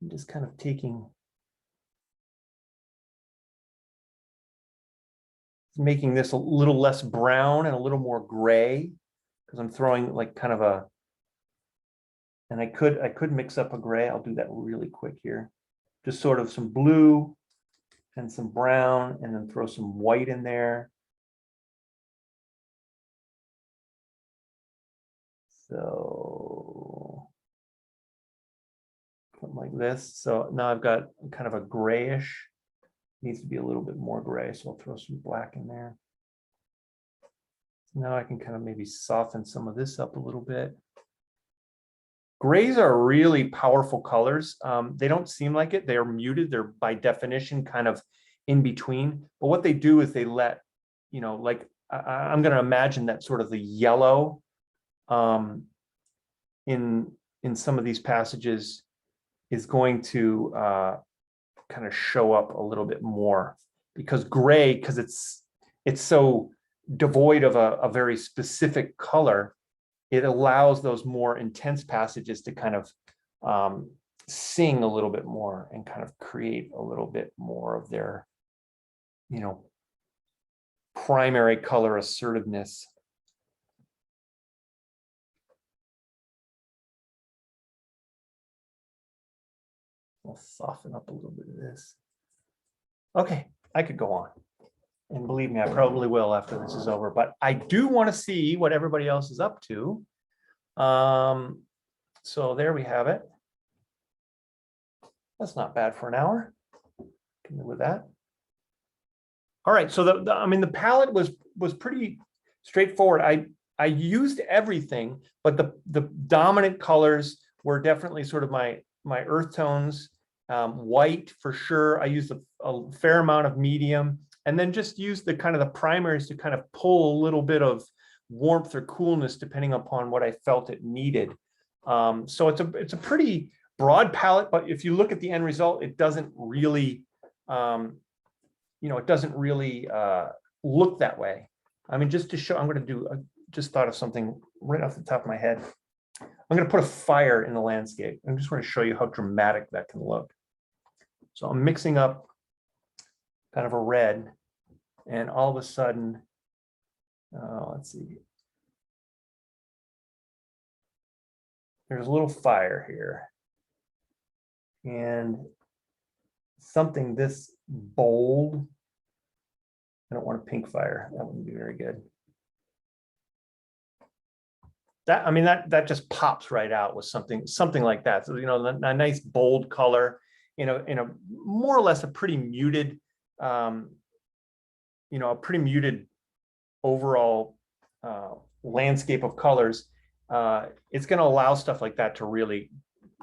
I'm just kind of making this a little less brown and a little more gray, because I'm throwing like kind of a, and I could mix up a gray. I'll do that really quick here. Just sort of some blue and some brown, and then throw some white in there. So something like this. So now I've got kind of a grayish, needs to be a little bit more gray. So I'll throw some black in there. So now I can kind of maybe soften some of this up a little bit. Grays are really powerful colors. They don't seem like it. They are muted. They're by definition kind of in between. But what they do is they let, like I'm going to imagine that sort of the yellow in some of these passages is going to kind of show up a little bit more, because gray, because it's so devoid of a very specific color, it allows those more intense passages to kind of sing a little bit more and kind of create a little bit more of their, primary color assertiveness. I'll soften up a little bit of this. Okay, I could go on. And believe me, I probably will after this is over, but I do want to see what everybody else is up to. So there we have it. That's not bad for an hour. Can live with that. All right, so the palette was pretty straightforward. I used everything, but the dominant colors were definitely sort of my earth tones. White for sure. I used a fair amount of medium, and then just used the kind of the primaries to kind of pull a little bit of warmth or coolness depending upon what I felt it needed. So it's a pretty broad palette, but if you look at the end result, it doesn't really, it doesn't really look that way. I mean, just to show, I'm going to do, just thought of something right off the top of my head. I'm going to put a fire in the landscape. I just want to show you how dramatic that can look. So I'm mixing up kind of a red, and all of a sudden, let's see. there's a little fire here. And something this bold. I don't want a pink fire. That wouldn't be very good. That, I mean, that just pops right out with something like that. So, you know, a nice bold color, in a more or less a pretty muted, you know, a pretty muted overall landscape of colors. It's going to allow stuff like that to really,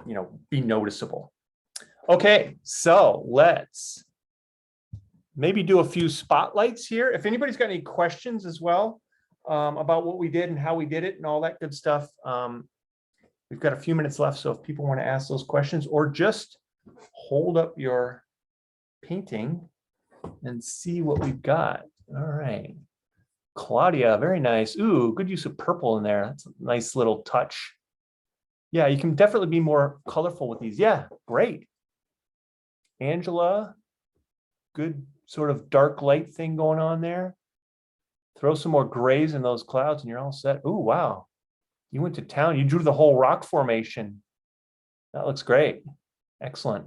you know, be noticeable. Okay, so let's maybe do a few spotlights here. If anybody's got any questions as well about what we did and how we did it and all that good stuff, we've got a few minutes left. So if people want to ask those questions or just hold up your painting and see what we've got. All right. Claudia, very nice. Ooh, good use of purple in there. That's a nice little touch. Yeah, you can definitely be more colorful with these. Yeah, great. Angela, good sort of dark light thing going on there. Throw some more grays in those clouds and you're all set. Ooh, wow. You went to town. You drew the whole rock formation. That looks great. Excellent.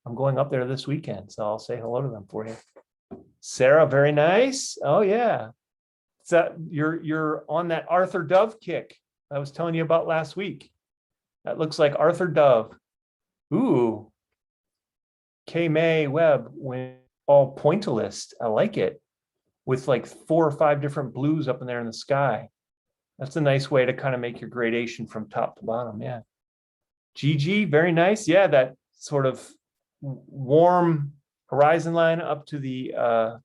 I'm going up there this weekend, so I'll say hello to them for you. Sarah, very nice. Oh yeah. So you're on that Arthur Dove kick I was telling you about last week. That looks like Arthur Dove. Ooh. K. May Webb went all pointillist. I like it. With like 4 or 5 different blues up in there in the sky. That's a nice way to kind of make your gradation from top to bottom. Yeah. Gigi, very nice. Yeah, that sort of warm horizon line up to the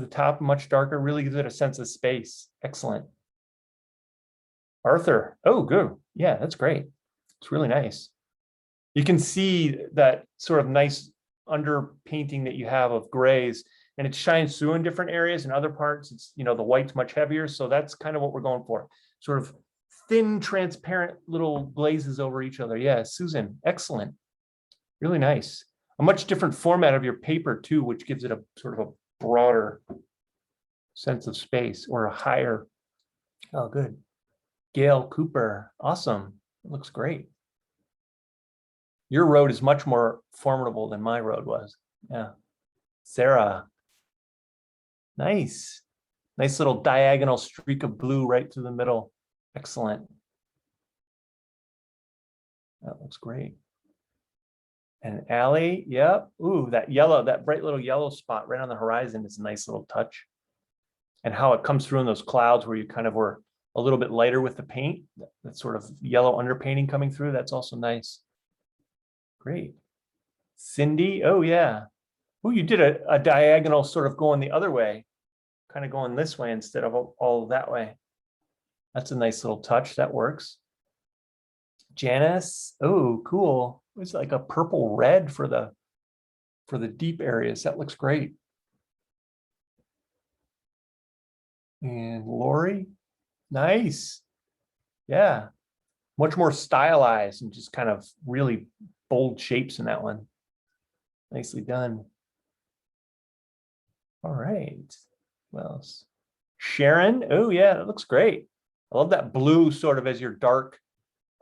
top, much darker, really gives it a sense of space. Excellent. Arthur, oh, good. Yeah, that's great. It's really nice. You can see that sort of nice underpainting that you have of grays, and it shines through in different areas. In other parts, it's, you know, the white's much heavier. So that's kind of what we're going for. Sort of thin, transparent little glazes over each other. Yeah, Susan, excellent. Really nice. A much different format of your paper too, which gives it a sort of a broader sense of space or a higher. Oh, good. Gail Cooper, awesome. It looks great. Your road is much more formidable than my road was. Yeah. Sarah, nice. Nice little diagonal streak of blue right through the middle. Excellent. That looks great. And Allie, yep. Ooh, that yellow, that bright little yellow spot right on the horizon is a nice little touch. And how it comes through in those clouds where you kind of were a little bit lighter with the paint, that sort of yellow underpainting coming through, that's also nice. Great. Cindy, oh yeah. Oh, you did a diagonal sort of going the other way, kind of going this way instead of all that way. That's a nice little touch, that works. Janice, oh, cool. It's like a purple red for the deep areas. That looks great. And Lori, nice. Yeah, much more stylized and just kind of really bold shapes in that one. Nicely done. All right, what else? Sharon, oh yeah, that looks great. I love that blue sort of as your dark,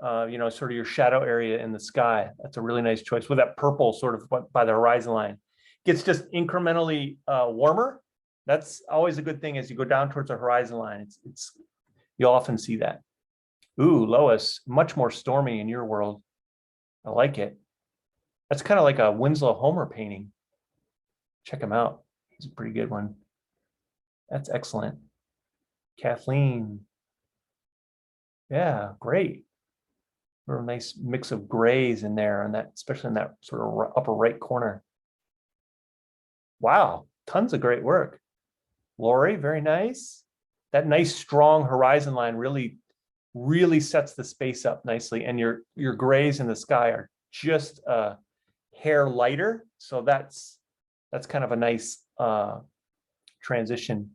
you know, sort of your shadow area in the sky. That's a really nice choice with that purple sort of by the horizon line. Gets just incrementally warmer. That's always a good thing as you go down towards the horizon line. You'll often see that. Ooh, Lois, much more stormy in your world. I like it. That's kind of like a Winslow Homer painting. Check him out. He's a pretty good one. That's excellent. Kathleen. Yeah, great. A nice mix of grays in there, and that, especially in that sort of upper right corner. Wow, tons of great work. Lori, very nice. That nice strong horizon line really sets the space up nicely, and your grays in the sky are just a hair lighter, so that's kind of a nice transition.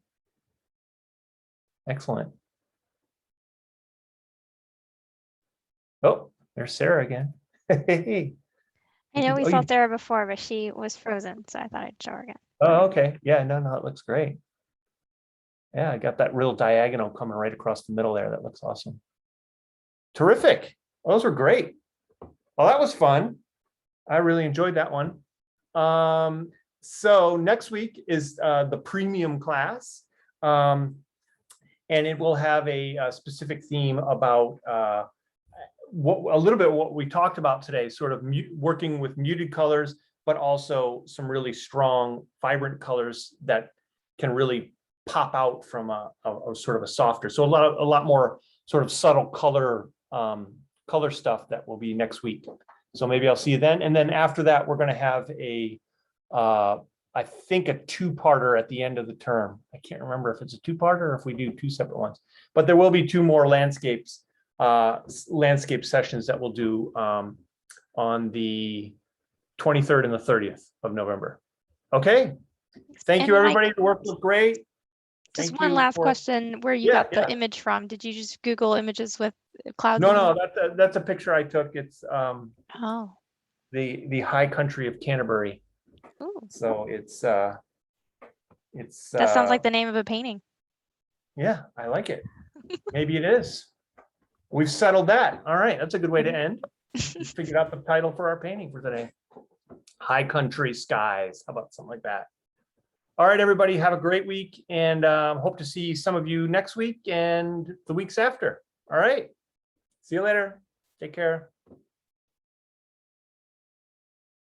Excellent. Oh, there's Sarah again. Hey. I know we Oh, saw Sarah before, but she was frozen, so I thought I'd show her again. Oh, okay. Yeah, no, it looks great. Yeah, I got that real diagonal coming right across the middle there. That looks awesome. Terrific. Those were great. Well, that was fun. I really enjoyed that one. So next week is the premium class. And it will have a specific theme about a little bit what we talked about today, sort of working with muted colors, but also some really strong, vibrant colors that can really pop out from a sort of a softer. So a lot more sort of subtle color stuff that will be next week. So maybe I'll see you then. And then after that, we're going to have I think a two-parter at the end of the term. I can't remember if it's a two-parter or if we do two separate ones, but there will be two more landscape sessions that we'll do on the 23rd and the 30th of November. Okay. Thank you, everybody. The work was great. Just one last question, where you got the image from? Did you just Google images with clouds? No, that's a picture I took. It's oh, the high country of Canterbury. ooh. So it's That sounds like the name of a painting. Yeah, I like it. Maybe it is. We've settled that. All right, that's a good way to end. We figured out the title for our painting for today. High Country Skies. How about something like that? All right, everybody, have a great week, and hope to see some of you next week and the weeks after. All right. See you later. Take care.